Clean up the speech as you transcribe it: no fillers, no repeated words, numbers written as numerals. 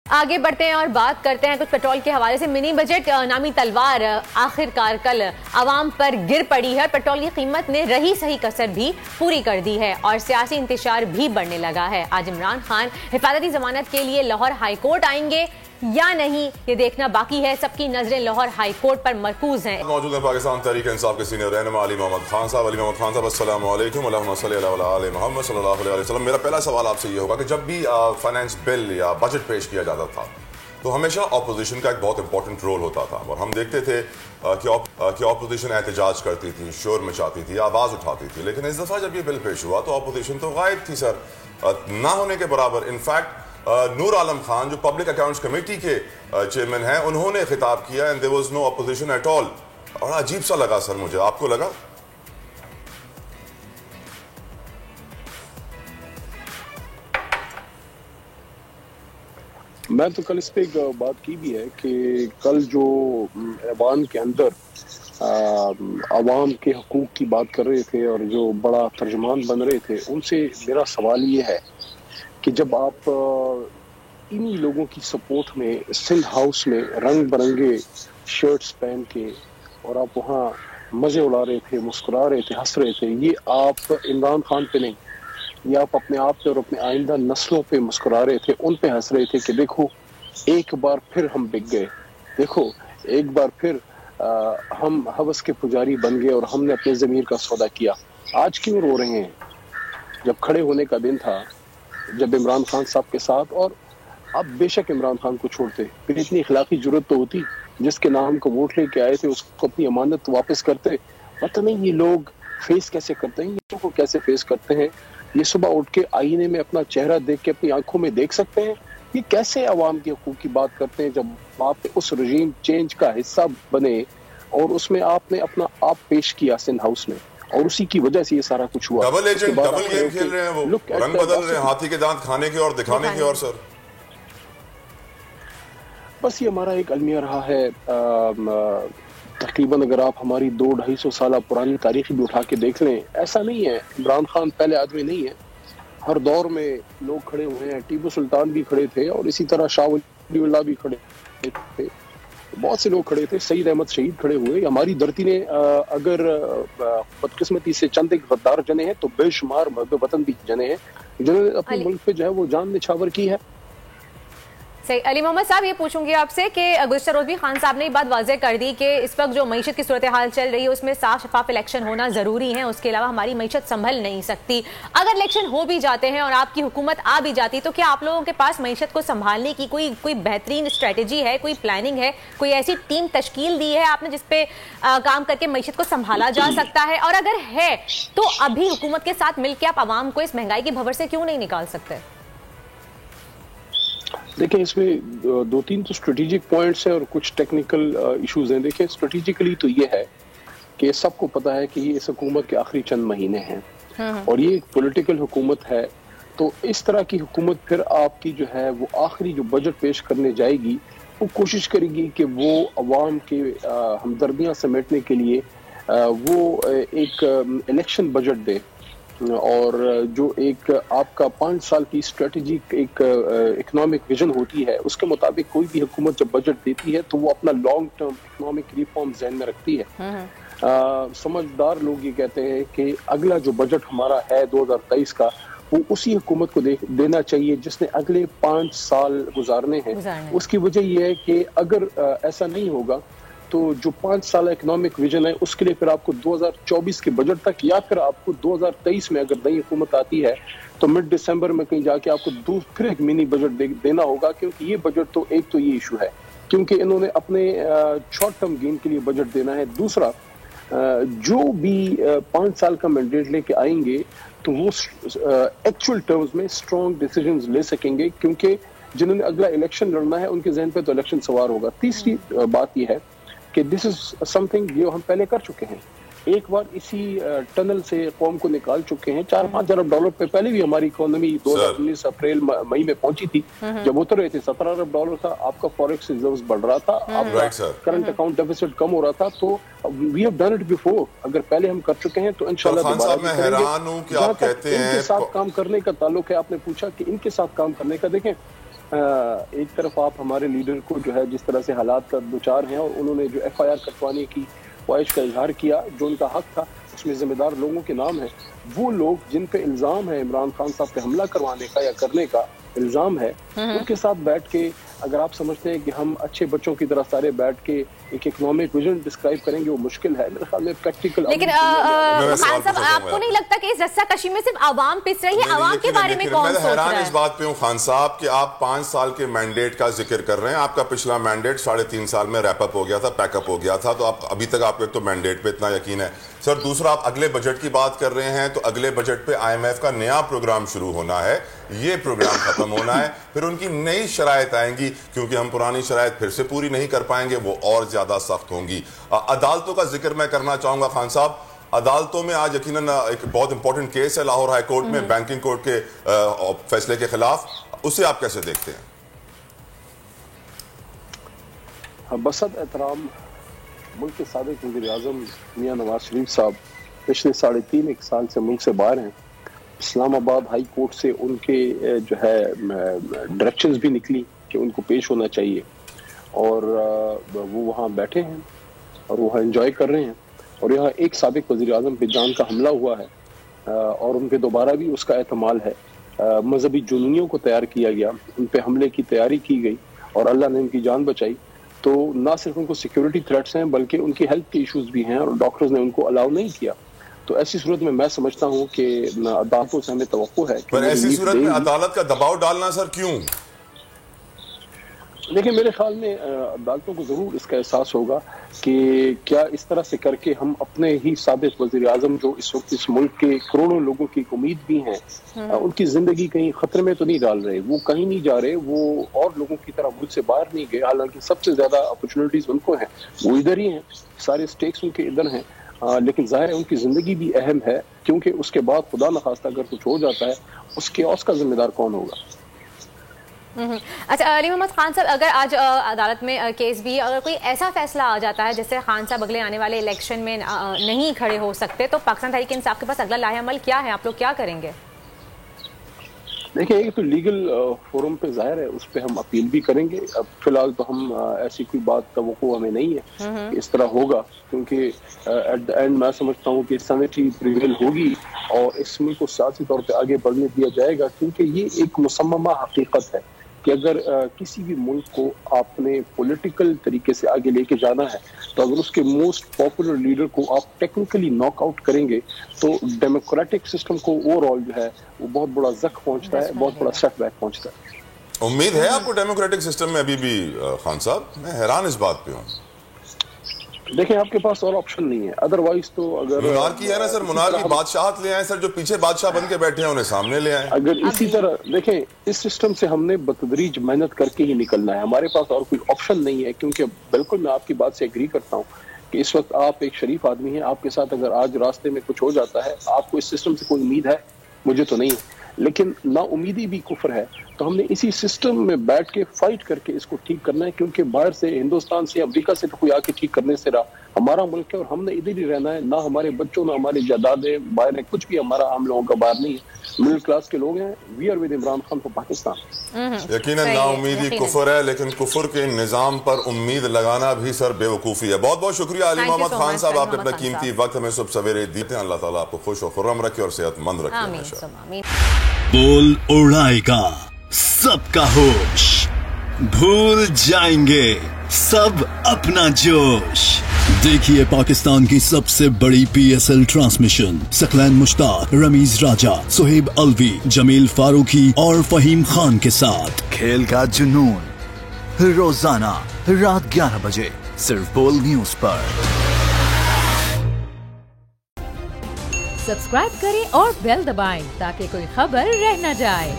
آگے بڑھتے ہیں اور بات کرتے ہیں کچھ پیٹرول کے حوالے سے۔ منی بجٹ نامی تلوار آخر کار کل عوام پر گر پڑی ہے۔ پیٹرول کی قیمت نے رہی صحیح کسر بھی پوری کر دی ہے اور سیاسی انتشار بھی بڑھنے لگا ہے۔ آج عمران خان حفاظتی ضمانت کے لیے لاہور ہائی کورٹ آئیں گے یا نہیں، یہ دیکھنا باقی ہے۔ سب کی نظریں لاہور ہائی کورٹ پر مرکوز ہیں۔ موجود ہیں پاکستان تحریک انصاف کے سینئر رہنما علی محمد خان صاحب۔ علی محمد خان صاحب السلام علیکم۔ اللہم صلی اللہ علیہ محمد صلی اللہ علیہ وسلم۔ میرا پہلا سوال آپ سے یہ ہوگا کہ جب بھی فائنانس بل یا بجٹ پیش کیا جاتا تھا تو ہمیشہ اپوزیشن کا ایک بہت امپورٹنٹ رول ہوتا تھا اور ہم دیکھتے تھے کہ اپوزیشن احتجاج کرتی تھی، شور مچاتی تھی، آواز اٹھاتی تھی، لیکن اس دفعہ جب یہ بل پیش ہوا تو اپوزیشن تو غائب تھی سر، نہ ہونے کے برابر۔ انفیکٹ نور عالم خان جو پبلک اکاؤنٹس کمیٹی کے چیئرمین ہیں، انہوں نے خطاب کیا and there was no opposition at all۔ اور عجیب سا لگا سر مجھے، آپ کو لگا؟ میں تو کل اس پہ ایک بات کی بھی ہے کہ کل جو ایوان کے اندر عوام کے حقوق کی بات کر رہے تھے اور جو بڑا ترجمان بن رہے تھے، ان سے میرا سوال یہ ہے کہ جب آپ انہی لوگوں کی سپورٹ میں سندھ ہاؤس میں رنگ برنگے شرٹس پہن کے اور آپ وہاں مزے اڑا رہے تھے، مسکرا رہے تھے، ہنس رہے تھے، یہ آپ عمران خان پہ نہیں، یہ آپ اپنے آپ پہ اور اپنے آئندہ نسلوں پہ مسکرا رہے تھے، ان پہ ہنس رہے تھے کہ دیکھو ایک بار پھر ہم بک گئے، دیکھو ایک بار پھر ہم ہوس کے پجاری بن گئے اور ہم نے اپنے ضمیر کا سودا کیا۔ آج کیوں رو رہے ہیں؟ جب کھڑے ہونے کا دن تھا، جب عمران خان صاحب کے ساتھ، اور اب بے شک عمران خان کو چھوڑتے پھر اتنی اخلاقی جرت تو ہوتی، جس کے نام کو ووٹ لے کے آئے تھے اس کو اپنی امانت واپس کرتے۔ پتہ نہیں یہ لوگ فیس کیسے کرتے ہیں، یہ کو کیسے فیس کرتے ہیں، یہ صبح اٹھ کے آئینے میں اپنا چہرہ دیکھ کے اپنی آنکھوں میں دیکھ سکتے ہیں، یہ کیسے عوام کے حقوق کی بات کرتے ہیں جب آپ اس رجیم چینج کا حصہ بنے اور اس میں آپ نے اپنا آپ پیش کیا سندھ ہاؤس میں، اور اسی کی وجہ سے یہ سارا کچھ ہوا۔ ڈبل ایجنٹ، ڈبل گیم کھیل رہے ہیں، وہ رنگ بدل رہے ہیں، ہاتھی کے دانت کھانے کے اور دکھانے کے۔ اور سر بس یہ ہمارا ایک المیہ رہا ہے۔ تقریباً اگر آپ ہماری 200-250 سالہ پرانی تاریخ بھی اٹھا کے دیکھ لیں، ایسا نہیں ہے عمران خان پہلے آدمی نہیں ہے، ہر دور میں لوگ کھڑے ہوئے ہیں، ٹیپو سلطان بھی کھڑے تھے اور اسی طرح شاہ ولی اللہ بھی کھڑے تھے، بہت سے لوگ کھڑے تھے، سعید احمد شہید کھڑے ہوئے۔ ہماری دھرتی نے اگر بدقسمتی سے چند ایک غدار جنے ہیں تو بے شمار محب وطن بھی جنے ہیں جنہوں نے اپنے ملک پہ جو ہے وہ جان نچھاور کی ہے۔ صحیح۔ علی محمد صاحب، یہ پوچھوں گی آپ سے کہ گزشتہ روز بھی خان صاحب نے یہ بات واضح کر دی کہ اس وقت جو معیشت کی صورتحال چل رہی ہے اس میں صاف شفاف الیکشن ہونا ضروری ہے، اس کے علاوہ ہماری معیشت سنبھل نہیں سکتی۔ اگر الیکشن ہو بھی جاتے ہیں اور آپ کی حکومت آ بھی جاتی تو کیا آپ لوگوں کے پاس معیشت کو سنبھالنے کی کوئی بہترین اسٹریٹجی ہے، کوئی پلاننگ ہے، کوئی ایسی ٹیم تشکیل دی ہے آپ نے جس پہ کام کر کے معیشت کو سنبھالا جا سکتا ہے؟ اور اگر ہے تو ابھی حکومت کے ساتھ مل کے آپ عوام کو اس مہنگائی کی بھنور سے کیوں نہیں نکال سکتے؟ دیکھیں اس میں 2-3 تو اسٹریٹجک پوائنٹس ہیں اور کچھ ٹیکنیکل ایشوز ہیں۔ دیکھیں اسٹریٹجکلی تو یہ ہے کہ سب کو پتا ہے کہ یہ اس حکومت کے آخری چند مہینے ہیں اور یہ ایک پولیٹیکل حکومت ہے، تو اس طرح کی حکومت پھر آپ کی جو ہے وہ آخری جو بجٹ پیش کرنے جائے گی وہ کوشش کرے گی کہ وہ عوام کے ہمدردیاں سمیٹنے کے لیے وہ ایک الیکشن بجٹ دے، اور جو ایک آپ کا 5 سال کی اسٹریٹجک ایک اکنامک ویژن ہوتی ہے اس کے مطابق کوئی بھی حکومت جب بجٹ دیتی ہے تو وہ اپنا لانگ ٹرم اکنامک ریفارم ذہن میں رکھتی ہے۔ سمجھدار لوگ یہ کہتے ہیں کہ اگلا جو بجٹ ہمارا ہے 2023 کا وہ اسی حکومت کو دینا چاہیے جس نے اگلے 5 سال گزارنے ہیں۔ اس کی وجہ یہ ہے کہ اگر ایسا نہیں ہوگا تو جو 5 سالہ اکنامک ویژن ہے اس کے لیے پھر آپ کو 2024 کے بجٹ تک یا پھر آپ کو 2023 میں اگر نئی حکومت آتی ہے تو مڈ دسمبر میں کہیں جا کے آپ کو پھر ایک منی بجٹ دینا ہوگا، کیونکہ یہ بجٹ تو ایک تو یہ ایشو ہے کیونکہ انہوں نے اپنے شارٹ ٹرم گین کے لیے بجٹ دینا ہے۔ دوسرا جو بھی 5 سال کا مینڈیٹ لے کے آئیں گے تو وہ ایکچوئل ٹرمز میں اسٹرانگ ڈیسیجنز لے سکیں گے، کیونکہ جنہوں نے اگلا الیکشن لڑنا ہے ان کے ذہن پہ تو الیکشن سوار ہوگا۔ تیسری بات یہ ہے کہ دس از سم تھنگ جو ہم پہلے کر چکے ہیں، ایک بار اسی ٹنل سے قوم کو نکال چکے ہیں۔ $4-5 ارب پہ پہلے بھی ہماری اکانومی 2019 اپریل مئی میں پہنچی تھی، جب اتر رہے تھے $17 ارب تھا، آپ کا فوریکس ریزروز بڑھ رہا تھا، آپ کا کرنٹ اکاؤنٹ ڈیفیسٹ کم ہو رہا تھا، تو we have done it before. اگر پہلے ہم کر چکے ہیں تو انشاءاللہ دوبارہ بھی کریں گے۔ میں حیران ہوں کہ آپ کہتے ہیں ان کے ساتھ کام کرنے کا تعلق ہے، آپ نے پوچھا کہ ان کے ساتھ کام کرنے کا، دیکھیں ایک طرف آپ ہمارے لیڈر کو جو ہے جس طرح سے حالات کا دوچار ہیں، اور انہوں نے جو FIR کٹوانے کی خواہش کا اظہار کیا جو ان کا حق تھا، اس میں ذمہ دار لوگوں کے نام ہیں. وہ لوگ جن پہ الزام ہے عمران خان صاحب پہ حملہ کروانے کا یا کرنے کا الزام ہے، ان کے ساتھ بیٹھ کے اگر آپ سمجھتے ہیں کہ ہم اچھے بچوں کی طرح سارے بیٹھ کے ایک اکنامک ویژن ڈسکرائب کریں گے، وہ مشکل ہے. میرے خیال میں پریکٹیکل. لیکن خان صاحب آپ کو نہیں لگتا کہ اس رسہ کشی میں صرف عوام پس رہی ہے؟ عوام کے بارے میں کون سوچ رہا ہے؟ میں حیران اس بات پہ ہوں خان صاحب کہ آپ 5 سال کے مینڈیٹ کا ذکر کر رہے ہیں. آپ کا پچھلا مینڈیٹ 3.5 سال میں ریپ اپ ہو گیا تھا، پیک اپ ہو گیا تھا، تو آپ ابھی تک آپ کو ایک تو مینڈیٹ پہ اتنا یقین ہے سر. دوسرا آپ اگلے بجٹ کی بات کر رہے ہیں، تو اگلے بجٹ پہ IMF کا نیا پروگرام شروع ہونا ہے، یہ پروگرام ختم ہونا ہے، پھر ان کی نئی شرائط آئیں گی، کیونکہ ہم پرانی شرائط پھر سے پوری نہیں کر پائیں گے، وہ اور زیادہ سخت ہوں گی. عدالتوں کا ذکر میں کرنا چاہوں گا خان صاحب. عدالتوں میں آج یقیناً ایک بہت امپورٹنٹ کیس ہے لاہور ہائی کورٹ میں بینکنگ کورٹ کے فیصلے کے خلاف، اسے آپ کیسے دیکھتے ہیں؟ بصد احترام ملک کے سابق وزیر اعظم میاں نواز شریف صاحب پچھلے 3.5 سال سے ملک سے باہر ہیں. اسلام آباد ہائی کورٹ سے ان کے جو ہے ڈائریکشنز بھی نکلی کہ ان کو پیش ہونا چاہیے، اور وہ وہاں بیٹھے ہیں اور وہاں انجوائے کر رہے ہیں. اور یہاں ایک سابق وزیر اعظم پہ جان کا حملہ ہوا ہے، اور ان پہ دوبارہ بھی اس کا احتمال ہے. مذہبی جنونیوں کو تیار کیا گیا، ان پہ حملے کی تیاری کی گئی اور اللہ نے ان کی جان بچائی. تو نہ صرف ان کو سیکیورٹی تھریٹس ہیں بلکہ ان کی ہیلتھ کے ایشوز بھی ہیں، اور ڈاکٹرز نے ان کو الاؤ نہیں کیا. تو ایسی صورت میں سمجھتا ہوں کہ عدالتوں سے ہمیں توقع ہے. پر ایسی صورت میں عدالت کا دباؤ ڈالنا سر کیوں؟ دیکھیں میرے خیال میں عدالتوں کو ضرور اس کا احساس ہوگا کہ کیا اس طرح سے کر کے ہم اپنے ہی سابق وزیر اعظم جو اس وقت اس ملک کے کروڑوں لوگوں کی امید بھی ہیں، ان کی زندگی کہیں خطرے میں تو نہیں ڈال رہے. وہ کہیں نہیں جا رہے، وہ اور لوگوں کی طرح ملک سے باہر نہیں گئے، حالانکہ سب سے زیادہ اپرچونٹیز ان کو ہیں، وہ ادھر ہی ہیں، سارے سٹیکس ان کے ادھر ہیں. لیکن ظاہر ہے ان کی زندگی بھی اہم ہے، کیونکہ اس کے بعد خدا نخواستہ اگر کچھ ہو جاتا ہے اس کیوس کا ذمہ دار کون ہوگا؟ اچھا علی محمد خان صاحب، اگر آج عدالت میں کیس بھی اگر کوئی ایسا فیصلہ آ جاتا ہے جیسے خان صاحب اگلے آنے والے الیکشن میں نہیں کھڑے ہو سکتے، تو پاکستان تحریک انصاف کے پاس اگلا لاہ عمل کیا ہے؟ آپ لوگ کیا کریں گے؟ دیکھیں ایک تو لیگل فورم پہ ظاہر ہے، اس پہ ہم اپیل بھی کریں گے. اب فی الحال تو ہم ایسی کوئی بات توقع ہمیں نہیں ہے کہ اس طرح ہوگا، کیونکہ ایٹ دا اینڈ میں سمجھتا ہوں کہ سینیٹری پریویل ہوگی اور اس ملک کو سیاسی طور پہ آگے بڑھنے دیا جائے گا. کیونکہ یہ ایک مسممہ حقیقت ہے کہ اگر کسی بھی ملک کو آپ نے پولیٹیکل طریقے سے آگے لے کے جانا ہے، تو اگر اس کے موسٹ پاپولر لیڈر کو آپ ٹیکنیکلی ناک آؤٹ کریں گے تو ڈیموکریٹک سسٹم کو اوور آل جو ہے وہ بہت بڑا زخم پہنچتا ہے، بہت بڑا سیٹ بیک پہنچتا ہے. امید ہے آپ کو ڈیموکریٹک سسٹم میں ابھی بھی خان صاحب؟ میں حیران اس بات پہ ہوں. دیکھیں آپ کے پاس اور آپشن نہیں ہے، ادروائز تو اگر منارکی ہے نا سر، منارکی بادشاہت لے آئیں سر، جو پیچھے بادشاہ بن کے بیٹھے ہیں انہیں سامنے لے آئیں. اگر اسی طرح دیکھیں اس سسٹم سے ہم نے بتدریج محنت کر کے ہی نکلنا ہے، ہمارے پاس اور کوئی آپشن نہیں ہے. کیونکہ بالکل میں آپ کی بات سے ایگری کرتا ہوں کہ اس وقت آپ ایک شریف آدمی ہیں، آپ کے ساتھ اگر آج راستے میں کچھ ہو جاتا ہے، آپ کو اس سسٹم سے کوئی امید ہے؟ مجھے تو نہیں ہے. لیکن نا امیدی بھی کفر ہے، تو ہم نے اسی سسٹم میں بیٹھ کے فائٹ کر کے اس کو ٹھیک کرنا ہے. کیونکہ باہر سے ہندوستان سے امریکہ سے تو کوئی آ کے ٹھیک کرنے سے رہا، ہمارا ملک ہے اور ہم نے ادھر ہی رہنا ہے. نہ ہمارے بچوں نہ ہماری جائیدادیں باہر ہیں، کچھ بھی ہمارا ہم لوگوں کا باہر نہیں ہے. مڈل کلاس کے لوگ ہیں، we are with Imran Khan for Pakistan. یقیناً نا امیدی کفر ہے، لیکن کفر کے نظام پر امید لگانا بھی سر بے وقوفی ہے. بہت بہت شکریہ علی محمد خان صاحب، آپ نے اپنا قیمتی وقت ہمیں صبح سویرے دیتے ہیں. اللہ تعالیٰ آپ کو خوش و خرم رکھے اور صحت مند رکھے. بول اڑائے گا سب کا ہوش، بھول جائیں گے سب اپنا جوش. دیکھیے پاکستان کی سب سے بڑی PSL ٹرانسمیشن ثقلین مشتاق، رمیز راجہ، سہیب الوی، جمیل فاروقی اور فہیم خان کے ساتھ. کھیل کا جنون روزانہ رات 11 بجے صرف بول نیوز پر. سبسکرائب کریں اور بیل دبائیں تاکہ کوئی خبر رہ نہ جائے.